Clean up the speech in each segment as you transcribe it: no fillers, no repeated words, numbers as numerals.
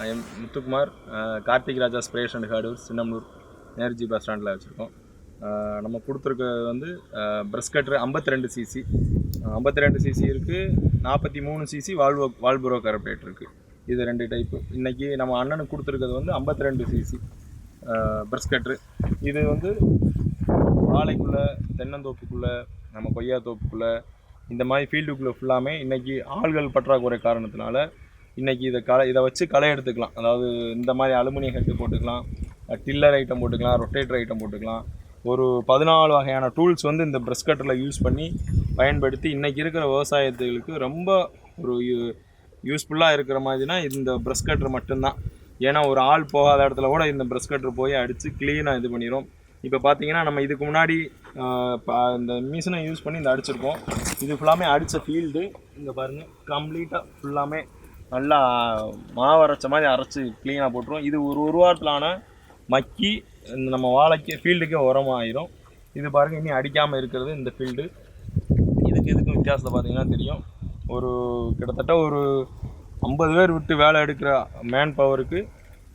M Muthukumar, Karthik Raja sprays and hardware, Chinnamanur Nehruji bus ஸ்டாண்டில் வச்சுருக்கோம். நம்ம கொடுத்துருக்கிறது வந்து ப்ரஷ் கட்ரு 52 சிசி, 52 சிசி இருக்குது, 43 சிசி வால்புரோ கார்பரேட் இருக்குது. இது 2 டைப்பு. இன்றைக்கி நம்ம அண்ணனுக்கு கொடுத்துருக்கிறது வந்து 52 சிசி ப்ரஷ் கட்ரு. இது வந்து வாழைக்குள்ளே, தென்னந்தோப்புக்குள்ளே, நம்ம கொய்யா தோப்புக்குள்ளே, இந்த மாதிரி ஃபீல்டுக்குள்ளே ஃபுல்லாமே இன்றைக்கி ஆள்கள் பற்றாக்குறை காரணத்தினால இன்றைக்கி இதை வச்சு களை எடுத்துக்கலாம். அதாவது இந்த மாதிரி அலுமினியம் ஹெட்டு போட்டுக்கலாம், டில்லர் ஐட்டம் போட்டுக்கலாம், ரொட்டேட்டர் ஐட்டம் போட்டுக்கலாம். ஒரு 14 வகையான டூல்ஸ் வந்து இந்த ப்ரஷ் கட்டரில் யூஸ் பண்ணி பயன்படுத்தி இன்றைக்கி இருக்கிற விவசாயத்துகளுக்கு ரொம்ப ஒரு யூஸ்ஃபுல்லாக இருக்கிற மாதிரினா இந்த ப்ரஷ் கட்டர் மட்டும்தான். ஏன்னா ஒரு ஆள் போகாத இடத்துல கூட இந்த ப்ரஷ் கட்டர் போய் அடித்து க்ளீனாக இது பண்ணிடும். இப்போ பார்த்தீங்கன்னா நம்ம இதுக்கு முன்னாடி இந்த மிஷினை யூஸ் பண்ணி இந்த அடிச்சிருக்கோம். இது ஃபுல்லாமே அடித்த ஃபீல்டு இங்கே பாருங்கள், கம்ப்ளீட்டாக ஃபுல்லாமே நல்லா மாவு அரைச்ச மாதிரி அரைச்சி க்ளீனாக போட்டுரும். இது ஒரு வாரத்திலான மக்கி நம்ம வாழைக்கு ஃபீல்டுக்கே உரமாயிரும். இது பாருங்கள், இனி அடிக்காமல் இருக்கிறது இந்த ஃபீல்டு. இதுக்கும் வித்தியாசத்தை பார்த்தீங்கன்னா தெரியும். ஒரு கிட்டத்தட்ட ஒரு 50 பேர் விட்டு வேலை எடுக்கிற மேன் பவருக்கு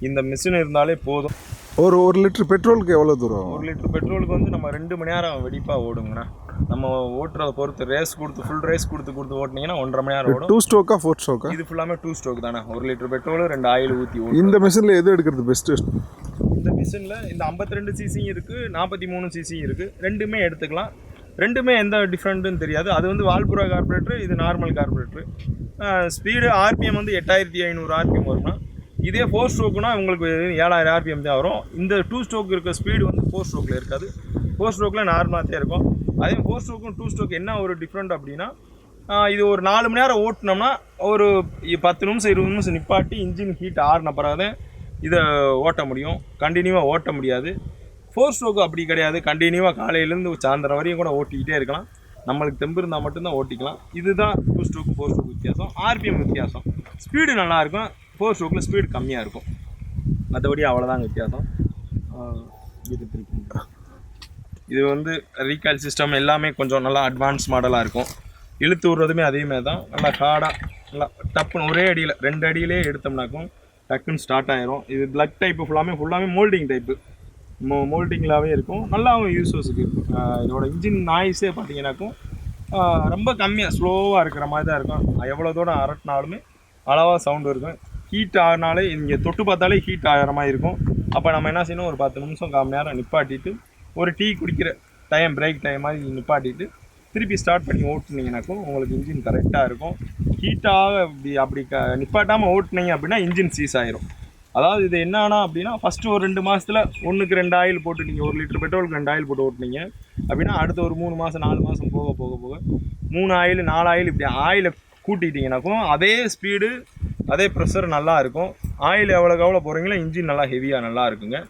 இந்த மிஷின் இருந்தாலே போதும். ஒரு லிட்டர் பெட்ரோலுக்கு எவ்வளோ தூரம்? 1 லிட்டர் பெட்ரோலுக்கு வந்து நம்ம 2 மணி நேரம் வெடிப்பாக ஓடுங்கண்ணா. நம்ம ஓட்டுறதை பொறுத்து ரேஸ் கொடுத்து ஃபுல் ரேஸ் கொடுத்து ஓட்டினீங்கன்னா 1.5 மணி நேரம் ஓடும். 2 ஸ்ட்ரோக்கா 4 ஸ்ட்ரோக்கா? இது ஃபுல்லாமே 2 ஸ்ட்ரோக் தானே. 1 லிட்டர் பெட்ரோல் 2 ஆயில் ஊற்றி ஓடும். இந்த மிஷினில் எது எடுக்கிறது பெஸ்ட்டு? இந்த மிஷினில் இந்த 52 சிசியும் இருக்குது, 43 சிசியும் இருக்குது. ரெண்டுமே எடுத்துக்கலாம். ரெண்டுமே எந்த டிஃப்ரெண்ட்டுன்னு தெரியாது. அது வந்து வால்புரா கார்பரேட்ரு, இது நார்மல் கார்பரேட்ரு. ஸ்பீடு ஆர்பிஎம் வந்து 8500 ஆர்பிஎம் வரும்னா, இதே 4 ஸ்ட்ரோக்குனா உங்களுக்கு 7000 ஆர்பிஎம் தான் வரும். இந்த 2 ஸ்ட்ரோக் இருக்க ஸ்பீடு வந்து 4 ஸ்ட்ரோக்கில் இருக்காது. 4 ஸ்ட்ரோக்கில் நார்மலாக தான் இருக்கும். அதே 4 ஸ்ட்ரோக்கும் 2 ஸ்ட்ரோக் என்ன ஒரு டிஃப்ரெண்ட் அப்படின்னா, இது ஒரு 4 மணி நேரம் ஓட்டினோம்னா ஒரு 10 நிமிஷம் 20 நிமிஷம் நிப்பாட்டி இன்ஜின் ஹீட் ஆறின பிறகு இதை ஓட்ட முடியும். கண்டினியூவாக ஓட்ட முடியாது. 4 ஸ்ட்ரோக்கு அப்படி கிடையாது. கண்டினியூவாக காலையிலேருந்து சாயந்தரம் வரையும் கூட ஓட்டிக்கிட்டே இருக்கலாம். நம்மளுக்கு தெம்பு இருந்தால் மட்டும்தான் ஓட்டிக்கலாம். இதுதான் 2 ஸ்ட்ரோக்கு 4 ஸ்ட்ரோக் வித்தியாசம். ஆர்பிஎம் வித்தியாசம். ஸ்பீடு நல்லாயிருக்கும், 4 ஸ்ட்ரோக்கில் ஸ்பீடு கம்மியாக இருக்கும். மற்றபடி அவ்வளோதாங்க வித்தியாசம். இது வந்து ரீகால் சிஸ்டம் எல்லாமே கொஞ்சம் நல்லா அட்வான்ஸ் மாடலாக இருக்கும். இழுத்து விடுறதுமே அதேமாதிரி தான். நல்லா ஹார்டாக நல்லா டப்புன்னு ஒரே அடியில் 2 அடியிலே எடுத்தோம்னாக்கும் டக்குன்னு ஸ்டார்ட் ஆகிரும். இது பிளக் டைப்பு ஃபுல்லாமே மோல்டிங் டைப்பு. மோல்டிங்களாகவே இருக்கும். நல்லாவும் யூஸஸுக்கு இருக்கும். இதோட இன்ஜின் நாய்ஸே பார்த்தீங்கன்னாக்கும் ரொம்ப கம்மியாக ஸ்லோவாக இருக்கிற மாதிரி தான் இருக்கும். எவ்வளோ தூரம் அரட்டினாலுமே அளவாக சவுண்டு இருக்கும். ஹீட் ஆகினாலே இங்கே தொட்டு பார்த்தாலே ஹீட் ஆகிற மாதிரி இருக்கும். அப்போ நம்ம என்ன செய்யணும், ஒரு 10 நிமிஷம் 1/4 மணி நேரம் நிப்பாட்டிட்டு ஒரு டீ குடிக்கிற டைம், பிரேக் டைம் மாதிரி நிப்பாட்டிட்டு திருப்பி ஸ்டார்ட் பண்ணி ஓட்டுனீங்கன்னாக்கும் உங்களுக்கு இன்ஜின் கரெக்டாக இருக்கும். ஹீட்டாக அப்படி நிப்பாட்டாமல் ஓட்டுனீங்க அப்படின்னா இன்ஜின் சீஸ் ஆகிரும். அதாவது இது என்னன்னா அப்படின்னா, ஃபஸ்ட்டு ஒரு 2 மாதத்தில் 1க்கு 2 ஆயில் போட்டு நீங்கள் 1 லிட்டர் பெட்ரோலுக்கு 2 ஆயில் போட்டு ஓட்டுனீங்க அப்படின்னா அடுத்த ஒரு 3 மாதம் 4 மாதம் போக 3 ஆயில் 4 ஆயில் இப்படி ஆயிலை கூட்டிட்டிங்கனாக்கும் அதே ஸ்பீடு அதே ப்ரெஷர் நல்லா இருக்கும். ஆயில் எவ்வளோக்கு எவ்வளோ போகிறீங்களோ இன்ஜின் நல்லா ஹெவியாக நல்லா இருக்குங்க.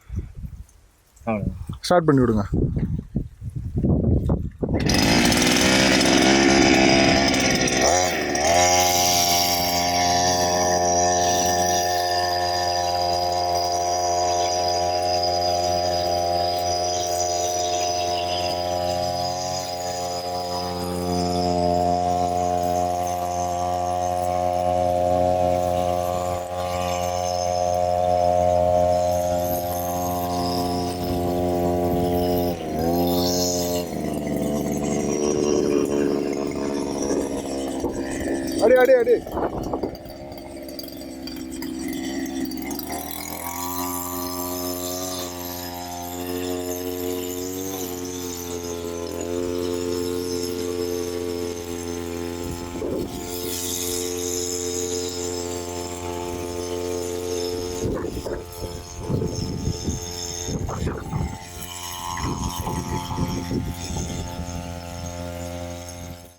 ஸ்டார்ட் பண்ணி விடுங்க. அடி